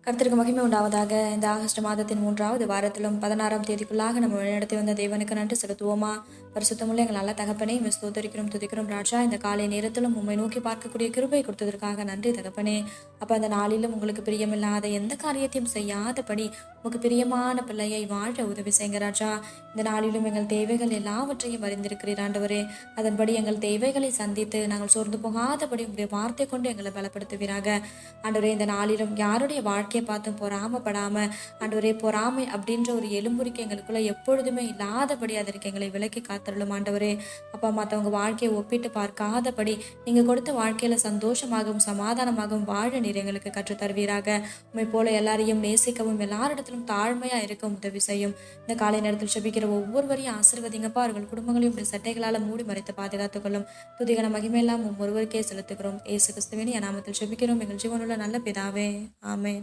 கர்த்தருக்கு மகிமை உண்டாவதாக. இந்த ஆகஸ்ட் மாதத்தின் 3வது வாரத்திலும் 16ஆம் தேதிக்குள்ளாக நம்ம வழிநடத்தி வந்த தேவனுக்கு நன்றி செலுத்துவோமா? பரிசுத்தமுள்ள எங்கள் நல்ல தகப்பனே, ஸ்தோத்தரிக்கிறோம், துதிக்கிறோம் ராஜா. இந்த காலை நேரத்திலும் உண்மை நோக்கி பார்க்கக்கூடிய கிருபை கொடுத்ததற்காக நன்றி தகப்பனே. அப்போ அந்த நாளிலும் உங்களுக்கு பிரியமில்லாத எந்த காரியத்தையும் செய்யாதபடி உங்களுக்கு பிரியமான பிள்ளையை வாழ உதவி செய்யுங்க ராஜா. இந்த நாளிலும் எங்கள் தேவைகள் எல்லாவற்றையும் அறிந்திருக்கிறீர் ஆண்டவரே. அதன்படி எங்கள் தேவைகளை சந்தித்து நாங்கள் சோர்ந்து போகாதபடி உங்களுடைய வார்த்தை கொண்டு எங்களை பலப்படுத்துவீராக ஆண்டவரே. இந்த நாளிலும் யாருடைய வாழ்க்கையை பார்த்தும் பொறாமப்படாம ஆண்டவரே, பொறாமை அப்படின்ற ஒரு எலும்புரிக்கு எங்களுக்குள்ள எப்பொழுதுமே இல்லாதபடி அதற்கு எங்களை விலக்கி காத்தருளும் ஆண்டவரே. அப்பா, மற்றவங்க வாழ்க்கையை ஒப்பிட்டு பார்க்காதபடி நீங்க கொடுத்த வாழ்க்கையில சந்தோஷமாகவும் சமாதானமாகவும் வாழ நீர் எங்களுக்கு கற்றுத் தருவீராக. உண்மை போல எல்லாரையும் நேசிக்கவும் எல்லாரிடத்திலும் தாழ்மையா இருக்கவும் உதவி செய்யும். இந்த காலை நேரத்தில் செபிக்கிற ஒவ்வொருவரையும் ஆசீர்வதிங்கப்பா. அவர்கள் குடும்பங்களையும் சட்டைகளால் மூடி மறைத்து பாதுகாத்துக் கொள்ளும். துதிகன மகிமையெல்லாம் ஒருவருக்கே செலுத்துகிறோம். இயேசு கிறிஸ்துவின் நாமத்தில் செபிக்கிறோம் எங்கள் ஜீவனுள்ள நல்ல பிதாவே, ஆமென்.